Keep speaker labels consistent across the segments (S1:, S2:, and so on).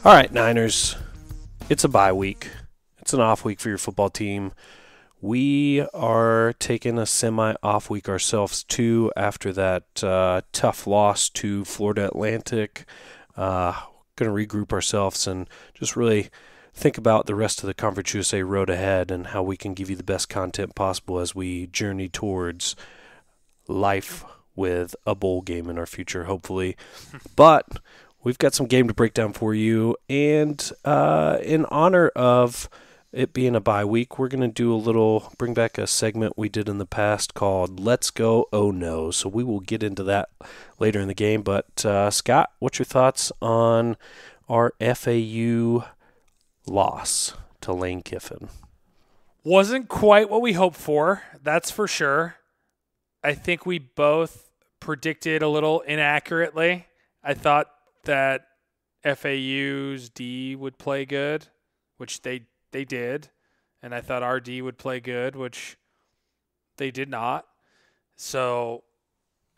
S1: All right, Niners. It's a bye week. It's an off week for your football team. We are taking a semi-off week ourselves too after that tough loss to Florida Atlantic. Going to regroup ourselves and just really think about the rest of the Conference USA road ahead and how we can give you the best content possible as we journey towards life with a bowl game in our future, hopefully. But we've got some game to break down for you, and in honor of it being a bye week, we're going to bring back a segment we did in the past called Let's Go Oh No. So we will get into that later in the game. But Scott, what's your thoughts on our FAU loss to Lane Kiffin?
S2: Wasn't quite what we hoped for, that's for sure. I think we both predicted a little inaccurately. I thought that FAU's D would play good, which they did. And I thought our D would play good, which they did not. So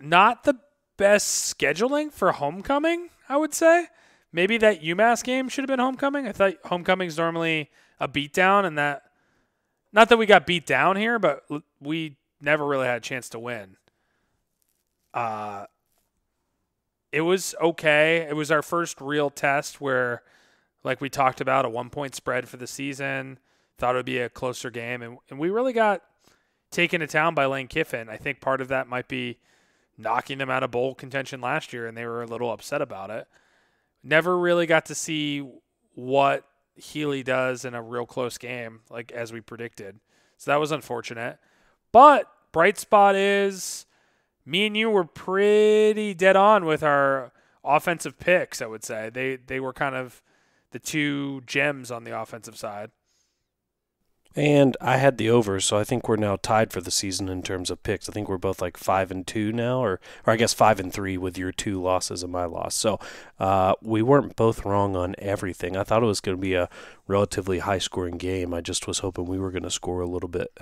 S2: not the best scheduling for homecoming, I would say. Maybe that UMass game should have been homecoming. I thought homecoming's normally a beatdown, and that not that we got beat down here, but we never really had a chance to win. It was okay. It was our first real test where, like we talked about, a 1-point spread for the season. Thought it would be a closer game. And we really got taken to town by Lane Kiffin. I think part of that might be knocking them out of bowl contention last year, and they were a little upset about it. Never really got to see what Healy does in a real close game, like as we predicted. So that was unfortunate. But bright spot is me and you were pretty dead on with our offensive picks, I would say. They were kind of the two gems on the offensive side.
S1: And I had the over, so I think we're now tied for the season in terms of picks. I think we're both like 5-2 now, or I guess 5-3 with your 2 losses and my loss. So we weren't both wrong on everything. I thought it was going to be a relatively high-scoring game. I just was hoping we were going to score a little bit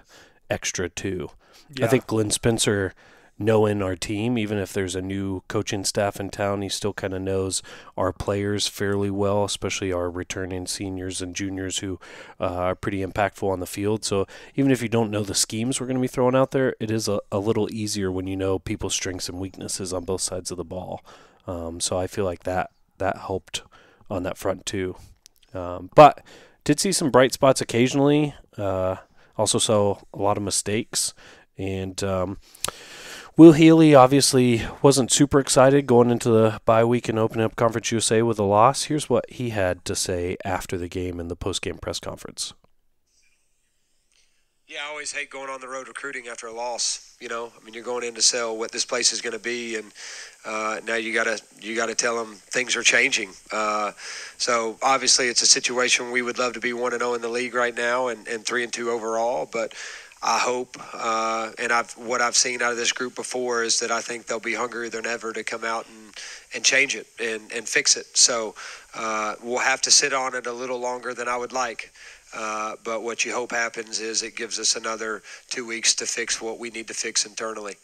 S1: extra too. Yeah. I think Glenn Spencer, knowing our team, even if there's a new coaching staff in town, he still kind of knows our players fairly well, especially our returning seniors and juniors who are pretty impactful on the field. So even if you don't know the schemes we're going to be throwing out there, it is a little easier when you know people's strengths and weaknesses on both sides of the ball. So I feel like that helped on that front too. But did see some bright spots occasionally. Also saw a lot of mistakes. And Will Healy obviously wasn't super excited going into the bye week and opening up Conference USA with a loss. Here's what he had to say after the game in the post-game press conference.
S3: Yeah, I always hate going on the road recruiting after a loss. You know, I mean, you're going in to sell what this place is going to be, and now you gotta tell them things are changing. So obviously, it's a situation we would love to be 1-0 in the league right now and 3-2 overall, but I hope, and what I've seen out of this group before is that I think they'll be hungrier than ever to come out and change it and fix it. So we'll have to sit on it a little longer than I would like. But what you hope happens is it gives us another 2 weeks to fix what we need to fix internally.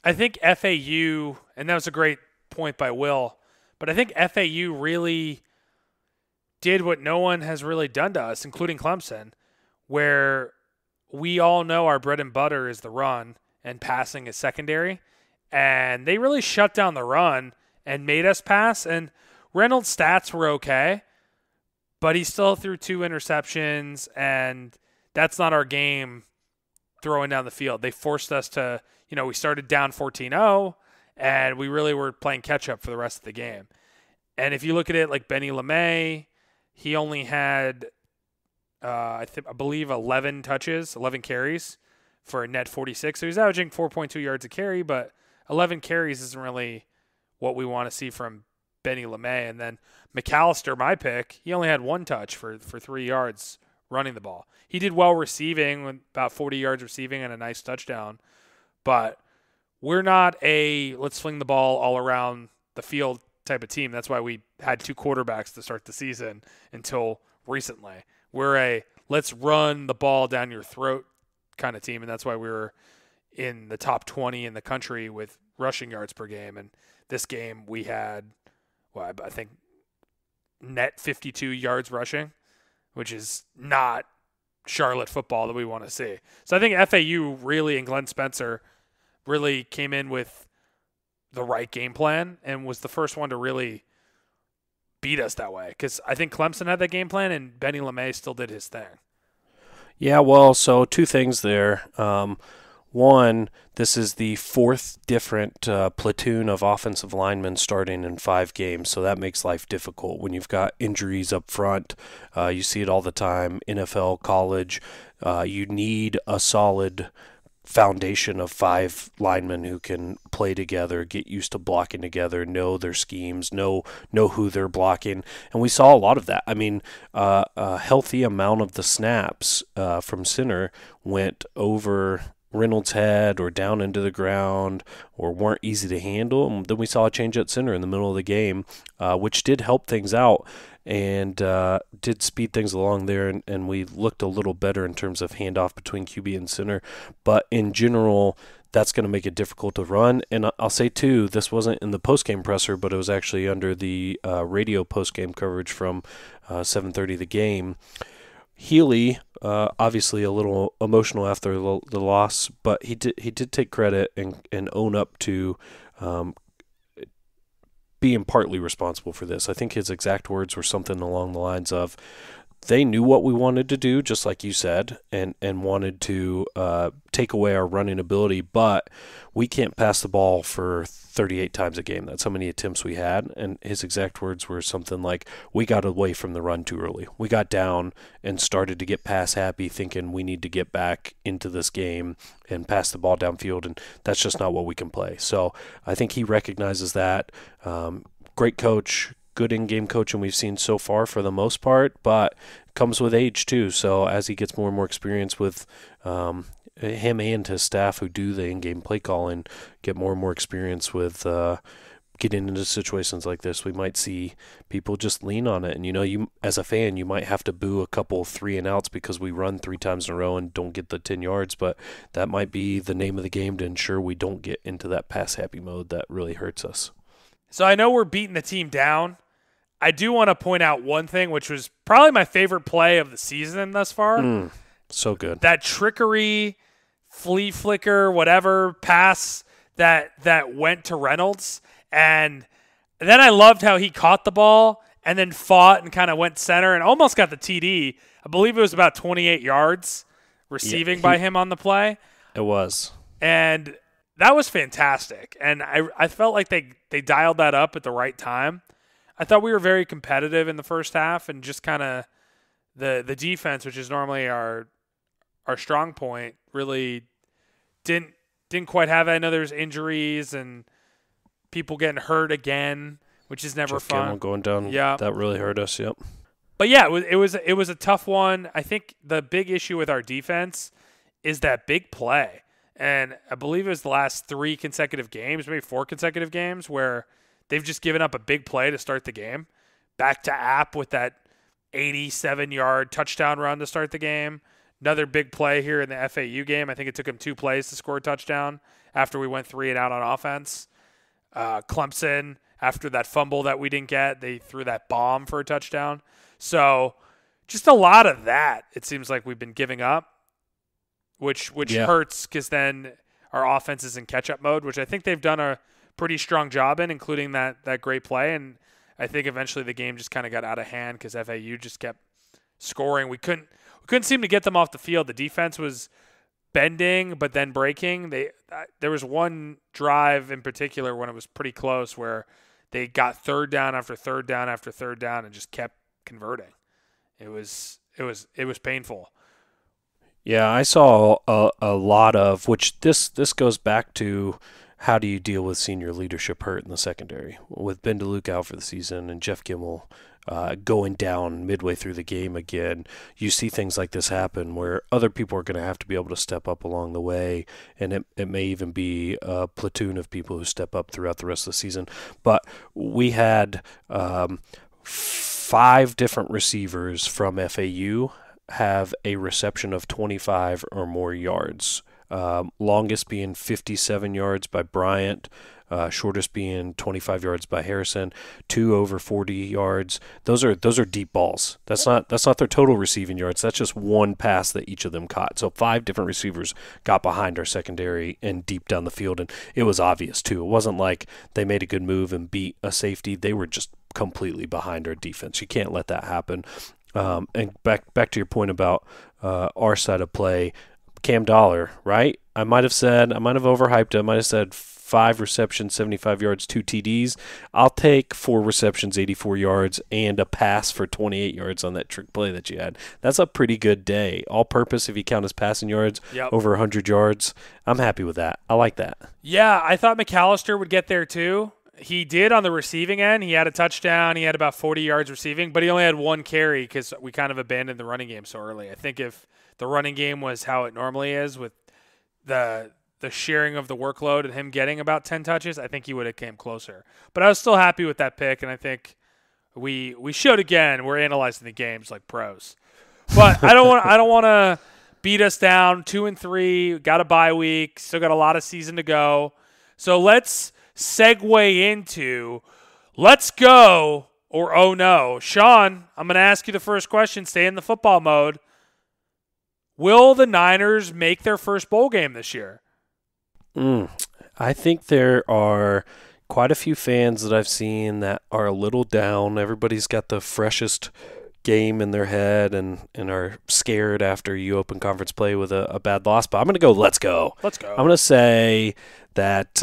S2: I think FAU, and that was a great point by Will, but I think FAU really did what no one has really done to us, including Clemson, where we all know our bread and butter is the run and passing is secondary. And they really shut down the run and made us pass. And Reynolds' stats were okay, but he still threw 2 interceptions, and that's not our game throwing down the field. They forced us to, we started down 14-0, and we really were playing catch-up for the rest of the game. And if you look at it like Benny LeMay, he only had I believe 11 carries for a net 46. So he's averaging 4.2 yards a carry, but 11 carries isn't really what we want to see from Benny LeMay. And then McAllister, my pick, he only had 1 touch for 3 yards running the ball. He did well receiving, about 40 yards receiving and a nice touchdown. But we're not a let's fling the ball all around the field type of team. That's why we had 2 quarterbacks to start the season until recently. We're a let's run the ball down your throat kind of team, and that's why we were in the top 20 in the country with rushing yards per game. And this game we had, I think net 52 yards rushing, which is not Charlotte football that we want to see. So I think FAU really, and Glenn Spencer really came in with the right game plan and was the first one to really beat us that way. Because I think Clemson had that game plan and Benny LeMay still did his thing.
S1: Yeah, well, so two things there. One, this is the fourth different platoon of offensive linemen starting in 5 games, so that makes life difficult when you've got injuries up front. You see it all the time, NFL, college. You need a solid foundation of 5 linemen who can play together, get used to blocking together, know their schemes, know who they're blocking, and we saw a lot of that. I mean, a healthy amount of the snaps from center went over Reynolds' head or down into the ground or weren't easy to handle. And then we saw a change at center in the middle of the game, which did help things out and did speed things along there. And we looked a little better in terms of handoff between QB and center. But in general, that's going to make it difficult to run. And I'll say, too, this wasn't in the postgame presser, but it was actually under the radio postgame coverage from 7:30 the game. Healy, obviously a little emotional after the loss, but he did take credit and own up to being partly responsible for this. I think his exact words were something along the lines of, they knew what we wanted to do, just like you said, and wanted to take away our running ability, but we can't pass the ball for 38 times a game. That's how many attempts we had. And his exact words were something like, we got away from the run too early. We got down and started to get pass happy, thinking we need to get back into this game and pass the ball downfield, and that's just not what we can play. So I think he recognizes that. Great coach, good in-game coaching we've seen so far for the most part, but comes with age too. So as he gets more and more experience with him and his staff who do the in-game play calling, get more and more experience with getting into situations like this, we might see people just lean on it. And you as a fan, you might have to boo a couple 3-and-outs because we run 3 times in a row and don't get the 10 yards, but that might be the name of the game to ensure we don't get into that pass-happy mode that really hurts us.
S2: So I know we're beating the team down. I do want to point out one thing, which was probably my favorite play of the season thus far.
S1: So good.
S2: That trickery, flea flicker, whatever pass that went to Reynolds. And then I loved how he caught the ball and then fought and kind of went center and almost got the TD. I believe it was about 28 yards receiving by him on the play.
S1: It was.
S2: And that was fantastic. And I felt like they dialed that up at the right time. I thought we were very competitive in the first half, and just kind of the defense, which is normally our strong point, really didn't quite have it. I know there's injuries and people getting hurt again, which is never
S1: Jeff
S2: fun.
S1: Gemmell going down,
S2: yeah,
S1: that really hurt us. Yep.
S2: But yeah, it was a tough one. I think the big issue with our defense is that big play, and I believe it was the last 3 consecutive games, maybe 4 consecutive games, where they've just given up a big play to start the game. Back to App with that 87-yard touchdown run to start the game. Another big play here in the FAU game. I think it took him 2 plays to score a touchdown after we went 3-and-out on offense. Clemson, after that fumble that we didn't get, they threw that bomb for a touchdown. So just a lot of that, it seems like we've been giving up, which hurts because then our offense is in catch-up mode, which I think they've done a pretty strong job in, including that great play. And I think eventually the game just kind of got out of hand because FAU just kept scoring. We couldn't seem to get them off the field. The defense was bending but then breaking. There was one drive in particular when it was pretty close where they got 3rd down after 3rd down after 3rd down and just kept converting. It was painful.
S1: Yeah, I saw a lot of, which this goes back to, how do you deal with senior leadership hurt in the secondary? With Ben DeLuca out for the season and Jeff Gemmell going down midway through the game again, you see things like this happen where other people are going to have to be able to step up along the way, and it may even be a platoon of people who step up throughout the rest of the season. But we had 5 different receivers from FAU have a reception of 25 or more yards. Longest being 57 yards by Bryant. shortest being 25 yards by Harrison, 2 over 40 yards. Those are deep balls. That's not their total receiving yards. That's just one pass that each of them caught. So 5 different receivers got behind our secondary and deep down the field, and it was obvious too. It wasn't like they made a good move and beat a safety. They were just completely behind our defense. You can't let that happen. And back to your point about our side of play, Cam Dollar, right? I might have overhyped it. I might have said 5 receptions, 75 yards, 2 TDs. I'll take 4 receptions, 84 yards, and a pass for 28 yards on that trick play that you had. That's a pretty good day. All purpose, if you count his passing yards, over 100 yards. I'm happy with that. I like that.
S2: Yeah, I thought McAllister would get there too. He did on the receiving end. He had a touchdown. He had about 40 yards receiving, but he only had 1 carry because we kind of abandoned the running game so early. I think if the running game was how it normally is with the sharing of the workload and him getting about 10 touches, I think he would have came closer. But I was still happy with that pick, and I think we showed again we're analyzing the games like pros. But I don't want to beat us down. 2-3, got a bye week, still got a lot of season to go. So let's segue into let's go or oh no. Sean, I'm going to ask you the first question. Stay in the football mode. Will the Niners make their first bowl game this year?
S1: I think there are quite a few fans that I've seen that are a little down. Everybody's got the freshest game in their head and are scared after you open conference play with a bad loss. But I'm going to go, let's go.
S2: Let's go.
S1: I'm going to say that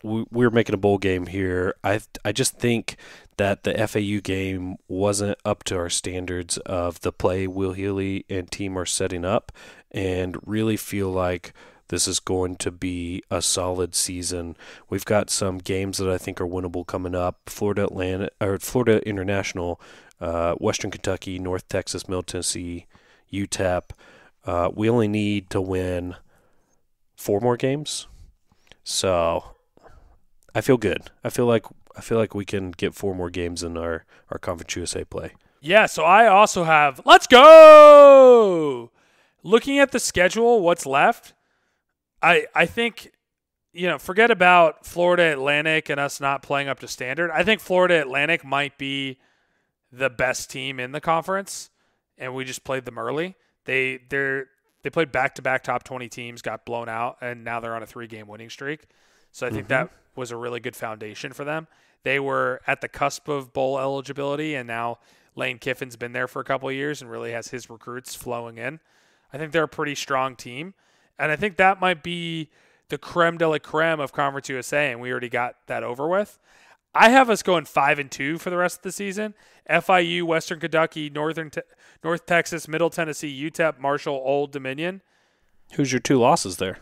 S1: we're making a bowl game here. I just think that the FAU game wasn't up to our standards of the play Will Healy and team are setting up, and really feel like this is going to be a solid season. We've got some games that I think are winnable coming up. Florida International, Western Kentucky, North Texas, Middle Tennessee, UTEP. We only need to win 4 more games. So I feel good. I feel like we can get 4 more games in our Conference USA play.
S2: Yeah, so I also have let's go. Looking at the schedule, what's left? I think, forget about Florida Atlantic and us not playing up to standard. I think Florida Atlantic might be the best team in the conference, and we just played them early. They played back-to-back top 20 teams, got blown out, and now they're on a 3-game winning streak. So I think that was a really good foundation for them. They were at the cusp of bowl eligibility, and now Lane Kiffin's been there for a couple of years and really has his recruits flowing in. I think they're a pretty strong team. And I think that might be the creme de la creme of Conference USA, and we already got that over with. I have us going 5-2 for the rest of the season. FIU, Western Kentucky, North Texas, Middle Tennessee, UTEP, Marshall, Old Dominion.
S1: Who's your 2 losses there?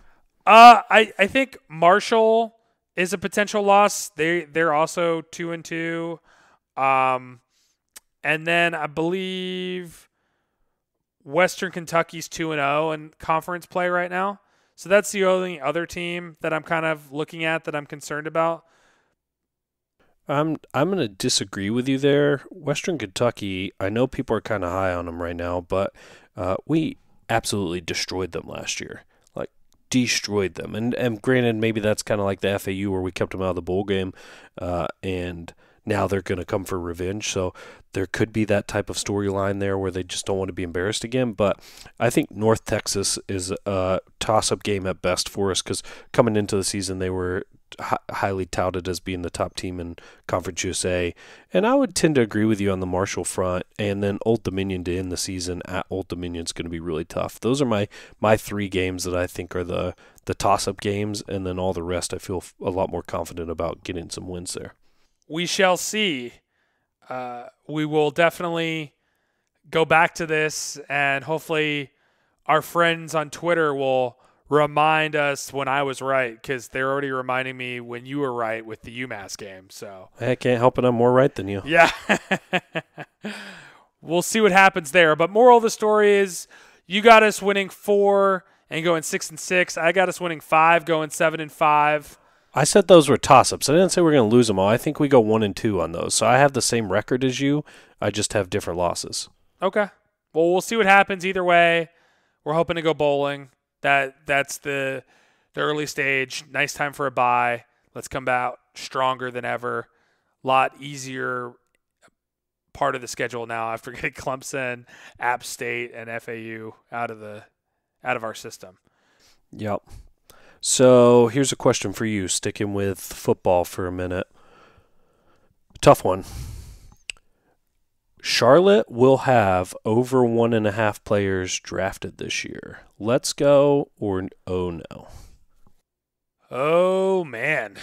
S2: I think Marshall is a potential loss. They're also 2-2. And then I believe Western Kentucky's 2-0 in conference play right now. So that's the only other team that I'm kind of looking at that I'm concerned about.
S1: I'm going to disagree with you there. Western Kentucky, I know people are kind of high on them right now, but we absolutely destroyed them last year. Like, destroyed them. And granted, maybe that's kind of like the FAU where we kept them out of the bowl game, and now they're going to come for revenge. So there could be that type of storyline there where they just don't want to be embarrassed again. But I think North Texas is a toss-up game at best for us because coming into the season they were highly touted as being the top team in Conference USA. And I would tend to agree with you on the Marshall front. And then Old Dominion to end the season at Old Dominion is going to be really tough. Those are my 3 games that I think are the toss-up games. And then all the rest I feel a lot more confident about getting some wins there.
S2: We shall see. We will definitely go back to this, and hopefully our friends on Twitter will remind us when I was right, because they're already reminding me when you were right with the UMass game. So
S1: I can't help it. I'm more right than you.
S2: Yeah. We'll see what happens there. But moral of the story is you got us winning 4 and going 6-6. I got us winning 5, going 7-5.
S1: I said those were toss-ups. I didn't say we're going to lose them all. I think we go 1-2 on those. So I have the same record as you. I just have different losses.
S2: Okay. Well, we'll see what happens either way. We're hoping to go bowling. That's the early stage. Nice time for a bye. Let's come out stronger than ever. A lot easier part of the schedule now after getting Clemson, App State, and FAU out of our system.
S1: Yep. So here's a question for you, sticking with football for a minute. Tough one. Charlotte will have over 1.5 players drafted this year. Let's go or oh no?
S2: Oh, man.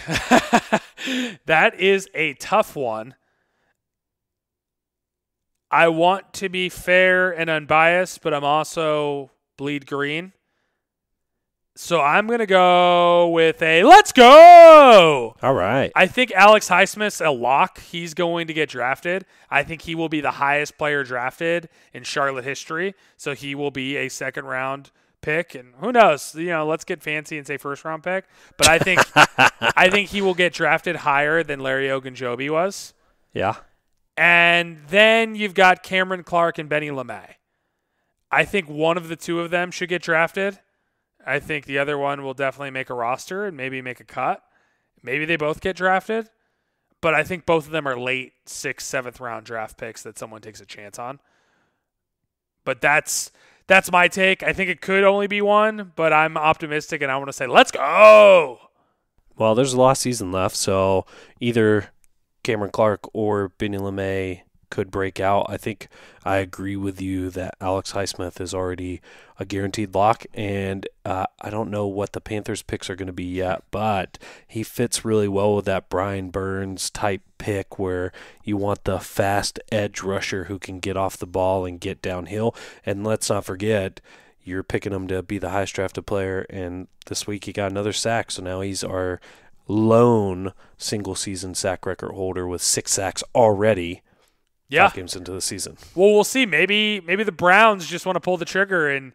S2: That is a tough one. I want to be fair and unbiased, but I'm also bleed green. So I'm going to go with a let's go.
S1: All right.
S2: I think Alex Highsmith's a lock. He's going to get drafted. I think he will be the highest player drafted in Charlotte history. So he will be a second-round pick. And who knows? Let's get fancy and say first-round pick. But I think he will get drafted higher than Larry Ogunjobi was.
S1: Yeah.
S2: And then you've got Cameron Clark and Benny LeMay. I think one of the two of them should get drafted. I think the other one will definitely make a roster and maybe make a cut. Maybe they both get drafted. But I think both of them are late 6th, 7th round draft picks that someone takes a chance on. But that's my take. I think it could only be one, but I'm optimistic and I want to say, let's go.
S1: Well, there's a lot of season left, so either Cameron Clark or Benny LeMay could break out. I think I agree with you that Alex Highsmith is already a guaranteed lock, and I don't know what the Panthers picks are going to be yet, but he fits really well with that Brian Burns type pick where you want the fast edge rusher who can get off the ball and get downhill. And let's not forget, you're picking him to be the highest drafted player, and this week he got another sack, so now he's our lone single-season sack record holder with 6 sacks already.
S2: Yeah.
S1: 5 games into the season.
S2: Well, we'll see. Maybe the Browns just want to pull the trigger and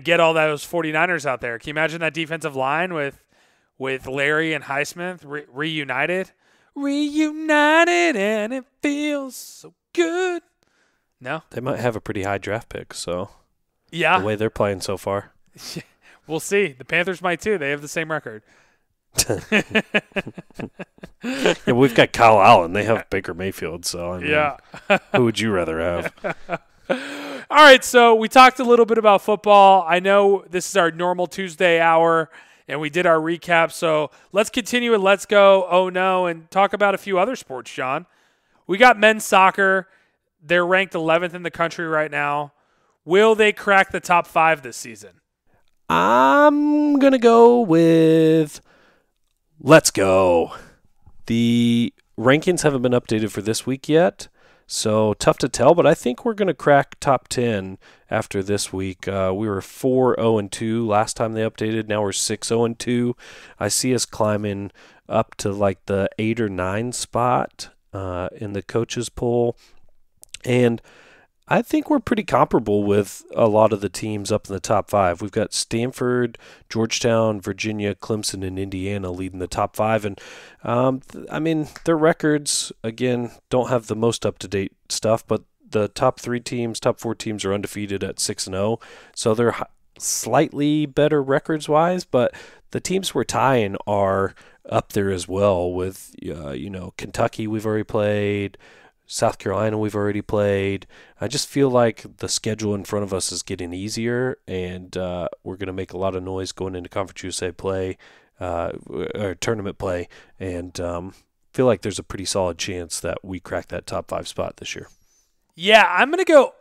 S2: get all those 49ers out there. Can you imagine that defensive line with Larry and Highsmith reunited? Reunited, and it feels so good. No?
S1: They might have a pretty high draft pick, so
S2: Yeah.
S1: the way they're playing so far.
S2: We'll see. The Panthers might too. They have the same record.
S1: Yeah, we've got Kyle Allen. They have Baker Mayfield, so I mean,
S2: Yeah.
S1: who would you rather have?
S2: All right, so we talked a little bit about football. I know this is our normal Tuesday hour, and we did our recap. So let's continue and let's go, oh no, and talk about a few other sports, John. We got men's soccer. They're ranked 11th in the country right now. Will they crack the top 5 this season?
S1: I'm going to go with let's go. The rankings haven't been updated for this week yet, so tough to tell, but I think we're going to crack top 10 after this week. We were 4-0-2 last time they updated. Now we're 6-0-2. I see us climbing up to like the 8 or 9 spot in the coaches poll, and I think we're pretty comparable with a lot of the teams up in the top 5. We've got Stanford, Georgetown, Virginia, Clemson, and Indiana leading the top 5. And, I mean, their records, again, don't have the most up-to-date stuff, but the top 4 teams are undefeated at 6-0. So they're slightly better records-wise, but the teams we're tying are up there as well with, Kentucky we've already played, South Carolina we've already played. I just feel like the schedule in front of us is getting easier, and we're going to make a lot of noise going into Conference USA play, or tournament play, and feel like there's a pretty solid chance that we crack that top 5 spot this year.
S2: Yeah, I'm going to go,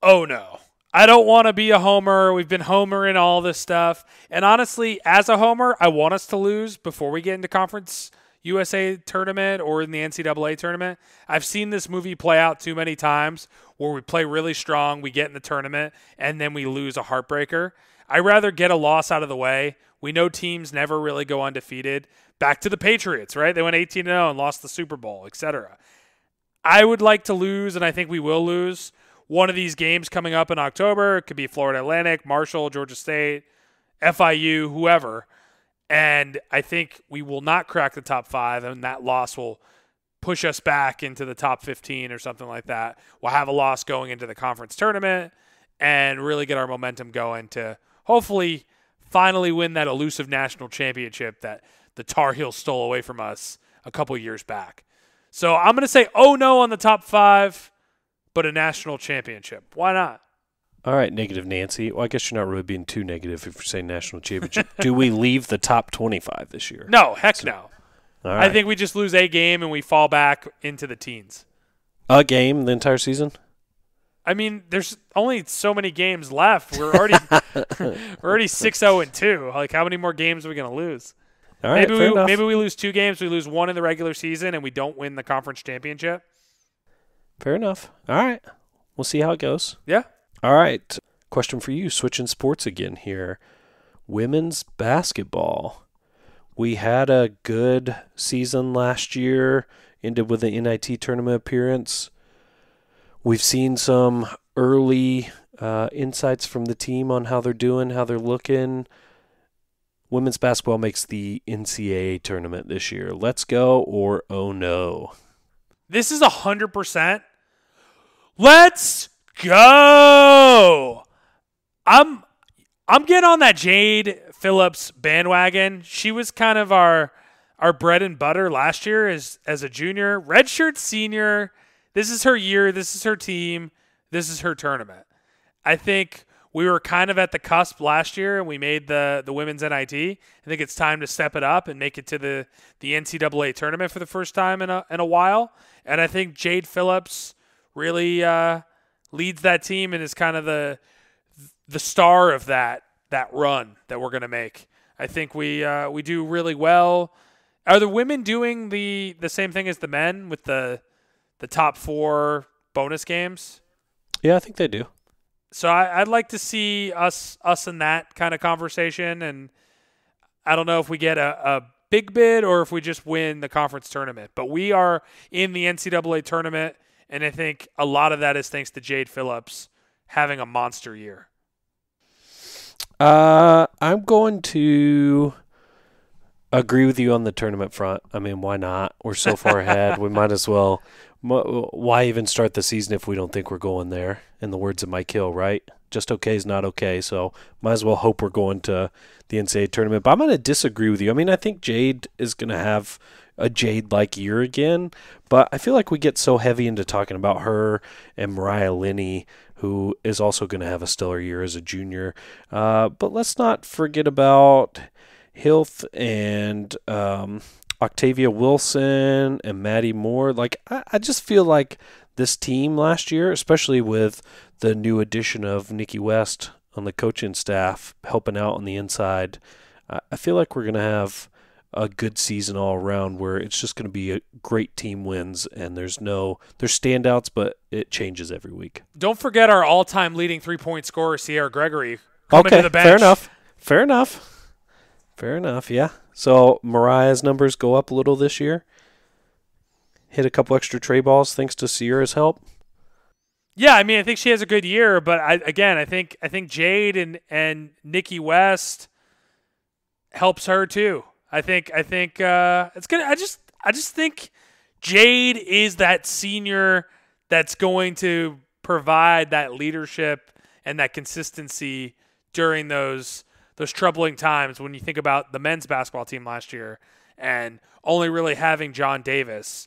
S2: oh no. I don't want to be a homer. We've been homering all this stuff. And honestly, as a homer, I want us to lose before we get into Conference USA tournament or in the NCAA tournament. I've seen this movie play out too many times where we play really strong, we get in the tournament, and then we lose a heartbreaker. I'd rather get a loss out of the way. We know teams never really go undefeated. Back to the Patriots, right? They went 18-0 and lost the Super Bowl, etc. I would like to lose, and I think we will lose one of these games coming up in October. It could be Florida Atlantic, Marshall, Georgia State, FIU, whoever. And I think we will not crack the top 5, and that loss will push us back into the top 15 or something like that. We'll have a loss going into the conference tournament and really get our momentum going to hopefully finally win that elusive national championship that the Tar Heels stole away from us a couple years back. So I'm going to say, oh no on the top 5, but a national championship. Why not?
S1: All right, negative Nancy. Well, I guess you're not really being too negative if you're saying national championship. Do we leave the top 25 this year?
S2: No, heck no.
S1: All right.
S2: I think we just lose a game and we fall back into the teens.
S1: A game the entire season?
S2: I mean, there's only so many games left. We're already 6-0-2. Like, how many more games are we going to lose?
S1: All right,
S2: maybe we lose 2 games. We lose 1 in the regular season and we don't win the conference championship.
S1: Fair enough. All right. We'll see how it goes.
S2: Yeah.
S1: All right. Question for you. Switching sports again here. Women's basketball. We had a good season last year, ended with an NIT tournament appearance. We've seen some early insights from the team on how they're doing, how they're looking. Women's basketball makes the NCAA tournament this year. Let's go or oh no.
S2: This is 100%. Let's go. I'm getting on that Jade Phillips bandwagon. She was kind of our bread and butter last year as a junior, redshirt senior. This is her year. This is her team. This is her tournament. I think we were kind of at the cusp last year, and we made the women's NIT. I think it's time to step it up and make it to the NCAA tournament for the first time in a while. And I think Jade Phillips really leads that team and is kind of the star of that run that we're going to make. I think we do really well. Are the women doing the same thing as the men with the top 4 bonus games?
S1: Yeah, I think they do.
S2: So I'd like to see us in that kind of conversation, and I don't know if we get a big bid or if we just win the conference tournament. But we are in the NCAA tournament, and I think a lot of that is thanks to Jade Phillips having a monster year.
S1: I'm going to agree with you on the tournament front. I mean, why not? We're so far ahead. We might as well. Why even start the season if we don't think we're going there? In the words of Mike Hill, right? Just okay is not okay. So might as well hope we're going to the NCAA tournament. But I'm going to disagree with you. I mean, I think Jade is going to have a Jade-like year again. But I feel like we get so heavy into talking about her and Mariah Linney, who is also going to have a stellar year as a junior. But let's not forget about Hilth and Octavia Wilson and Maddie Moore. Like, I just feel like this team last year, especially with the new addition of Nikki West on the coaching staff helping out on the inside, I feel like we're going to have a good season all around where it's just going to be a great team wins, and there's standouts, but it changes every week.
S2: Don't forget our all-time leading 3-point scorer, Sierra Gregory, coming to the bench.
S1: Fair enough, yeah. So Mariah's numbers go up a little this year. Hit a couple extra tray balls thanks to Sierra's help.
S2: Yeah, I mean, I think she has a good year, but I think Jade and Nikki West helps her too. I think it's gonna. I just think Jade is that senior that's going to provide that leadership and that consistency during those troubling times when you think about the men's basketball team last year and only really having John Davis.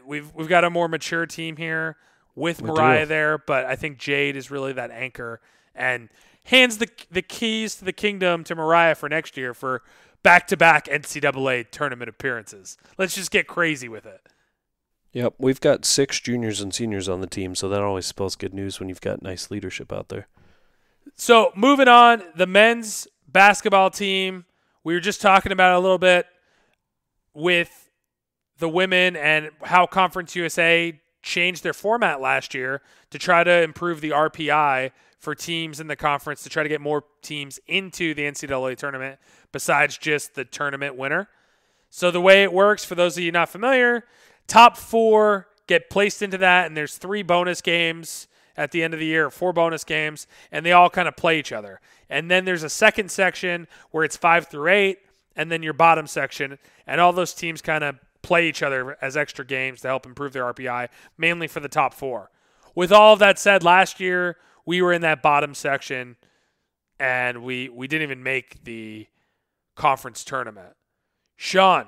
S2: We've got a more mature team here with Mariah there, but I think Jade is really that anchor and hands the keys to the kingdom to Mariah for next year for back-to-back NCAA tournament appearances. Let's just get crazy with it.
S1: Yep, we've got 6 juniors and seniors on the team, so that always spells good news when you've got nice leadership out there.
S2: So moving on, the men's basketball team, we were just talking about a little bit with the women and how Conference USA changed their format last year to try to improve the RPI for teams in the conference to try to get more teams into the NCAA tournament besides just the tournament winner. So the way it works, for those of you not familiar, top 4 get placed into that, and there's 3 bonus games at the end of the year, 4 bonus games, and they all kind of play each other. And then there's a second section where it's 5 through 8, and then your bottom section, and all those teams kind of play each other as extra games to help improve their RPI, mainly for the top 4. With all of that said, last year we were in that bottom section, and we didn't even make the conference tournament. Sean,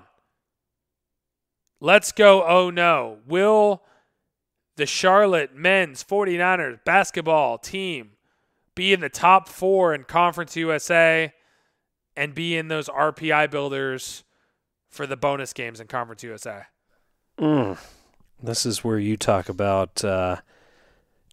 S2: let's go. Oh no. Will the Charlotte men's 49ers basketball team be in the top 4 in Conference USA and be in those RPI builders for the bonus games in Conference USA?
S1: This is where you talk about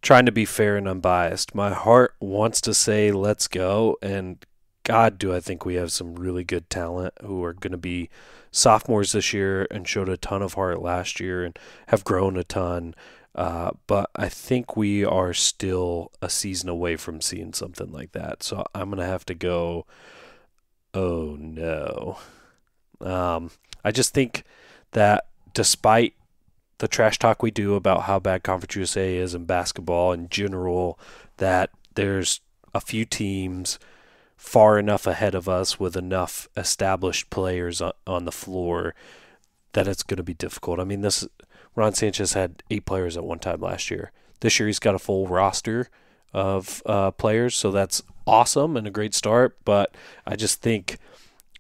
S1: trying to be fair and unbiased. My heart wants to say let's go, and God, do I think we have some really good talent who are going to be sophomores this year and showed a ton of heart last year and have grown a ton. But I think we are still a season away from seeing something like that. So I'm going to have to go, oh no. I just think that despite the trash talk we do about how bad Conference USA is in basketball in general, that there's a few teams far enough ahead of us with enough established players on the floor that it's going to be difficult. I mean, Ron Sanchez had 8 players at one time last year. This year he's got a full roster of players, so that's awesome and a great start. But I just think,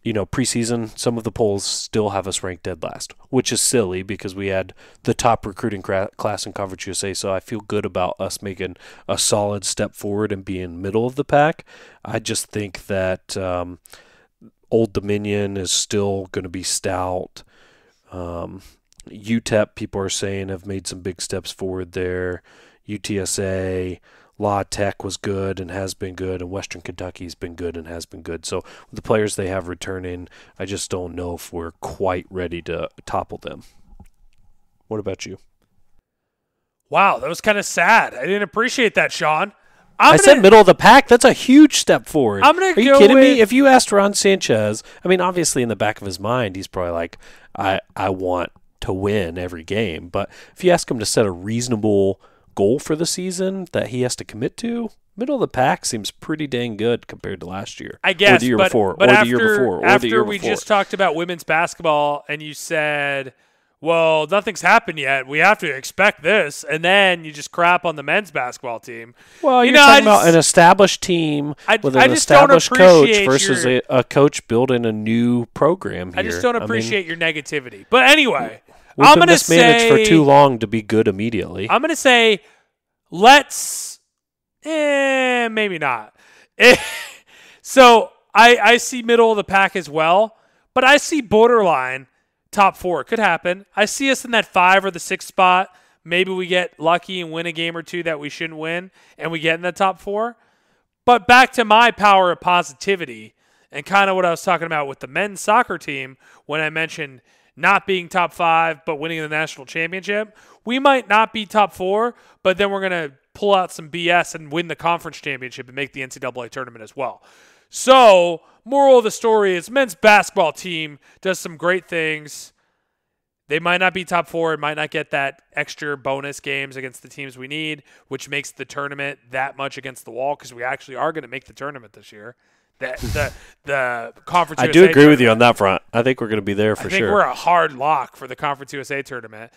S1: preseason, some of the polls still have us ranked dead last, which is silly because we had the top recruiting class in Conference USA, so I feel good about us making a solid step forward and being middle of the pack. I just think that Old Dominion is still going to be stout. UTEP, people are saying, have made some big steps forward there. UTSA, La Tech was good and has been good, and Western Kentucky's been good and has been good. So with the players they have returning, I just don't know if we're quite ready to topple them. What about you?
S2: Wow, that was kind of sad. I didn't appreciate that, Sean.
S1: I said middle of the pack. That's a huge step forward.
S2: Are you
S1: kidding me? If you asked Ron Sanchez, I mean, obviously in the back of his mind, he's probably like, I want to win every game. But if you ask him to set a reasonable goal for the season that he has to commit to, middle of the pack seems pretty dang good compared to last year.
S2: I guess,
S1: or the year before,
S2: but
S1: or
S2: after,
S1: the year before, or
S2: after
S1: the year
S2: we
S1: before.
S2: just talked about women's basketball and you said, well, nothing's happened yet. We have to expect this. And then you just crap on the men's basketball team.
S1: Well, you're talking about an established team with an established coach versus a coach building a new program here.
S2: I just don't appreciate your negativity. But anyway,
S1: we've been mismanaged for too long to be good immediately.
S2: I'm going to say let's maybe not. So I see middle of the pack as well, but I see borderline top 4. It could happen. I see us in that 5 or the 6 spot. Maybe we get lucky and win a game or two that we shouldn't win, and we get in the top 4. But back to my power of positivity and kind of what I was talking about with the men's soccer team when I mentioned not being top 5 but winning the national championship. We might not be top 4, but then we're going to pull out some BS and win the conference championship and make the NCAA tournament as well. So, moral of the story is men's basketball team does some great things. They might not be top 4 and might not get that extra bonus games against the teams we need, which makes the tournament that much against the wall because we actually are going to make the tournament this year. The Conference USA
S1: I do agree with you on that front. I think we're going to be there for sure.
S2: I think we're a hard lock for the Conference USA tournament.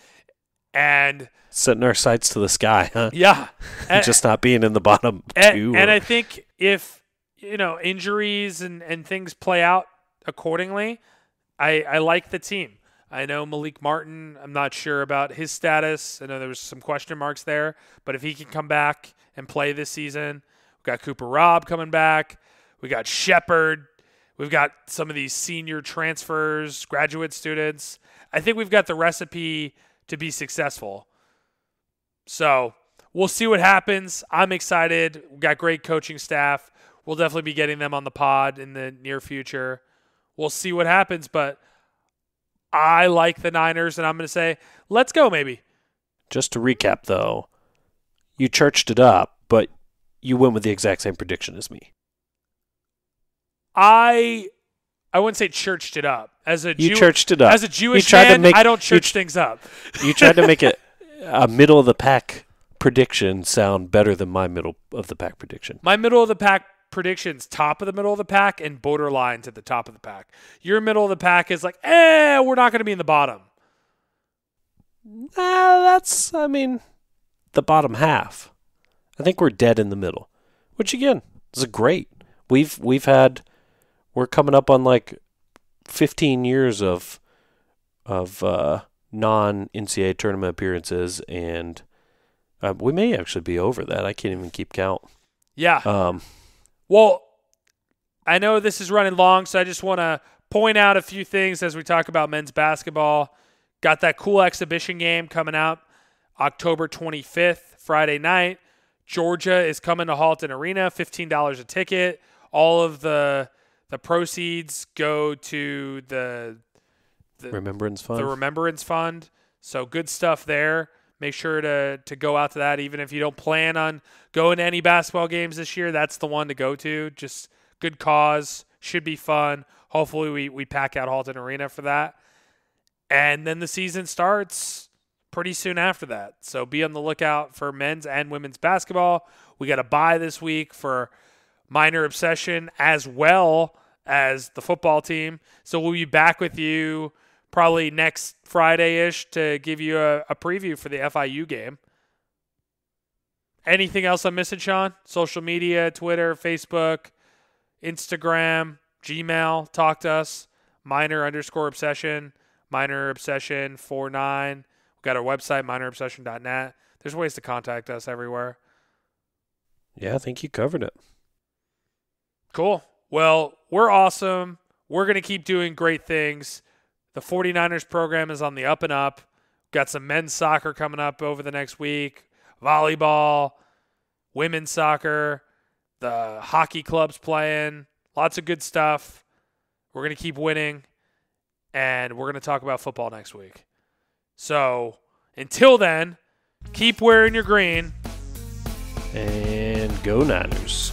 S2: And
S1: setting our sights to the sky, huh?
S2: Yeah.
S1: Just not being in the bottom 2.
S2: And I think if injuries and things play out accordingly, I like the team. I know Malik Martin, I'm not sure about his status. I know there was some question marks there, but if he can come back and play this season, we've got Cooper Robb coming back. We got Shepard. We've got some of these senior transfers, graduate students. I think we've got the recipe to be successful. So we'll see what happens. I'm excited. We've got great coaching staff. We'll definitely be getting them on the pod in the near future. We'll see what happens, but I like the Niners, and I'm going to say, let's go maybe.
S1: Just to recap, though, you churched it up, but you went with the exact same prediction as me.
S2: I wouldn't say churched it up.
S1: Churched it up.
S2: As a Jewish man, I don't church things up.
S1: You tried to make it a middle of the pack prediction sound better than my middle of the pack prediction.
S2: My middle of the pack predictions, top of the middle of the pack and borderline to the top of the pack. Your middle of the pack is like, we're not going to be in the bottom.
S1: That's the bottom half. I think we're dead in the middle, which again is great. We're coming up on 15 years of non-NCAA tournament appearances, and we may actually be over that. I can't even keep count.
S2: Yeah. Well, I know this is running long, so I just want to point out a few things as we talk about men's basketball. Got that cool exhibition game coming up October 25th, Friday night. Georgia is coming to Halton Arena, $15 a ticket. All of the proceeds go to the
S1: Remembrance Fund.
S2: The Remembrance Fund. So good stuff there. Make sure to go out to that, even if you don't plan on going to any basketball games this year. That's the one to go to. Just good cause. Should be fun. Hopefully we pack out Halton Arena for that. And then the season starts pretty soon after that. So be on the lookout for men's and women's basketball. We got a bye this week for Minor Obsession as well as the football team. So we'll be back with you probably next Friday-ish to give you a preview for the FIU game. Anything else I'm missing, Sean? Social media, Twitter, Facebook, Instagram, Gmail, talk to us. Minor_obsession, minorobsession49. We've got our website, minorobsession.net. There's ways to contact us everywhere.
S1: Yeah, I think you covered it.
S2: Cool. Well, we're awesome. We're going to keep doing great things. The 49ers program is on the up and up. Got some men's soccer coming up over the next week, volleyball, women's soccer, the hockey club's playing. Lots of good stuff. We're going to keep winning, and we're going to talk about football next week. So until then, keep wearing your green.
S1: And go Niners.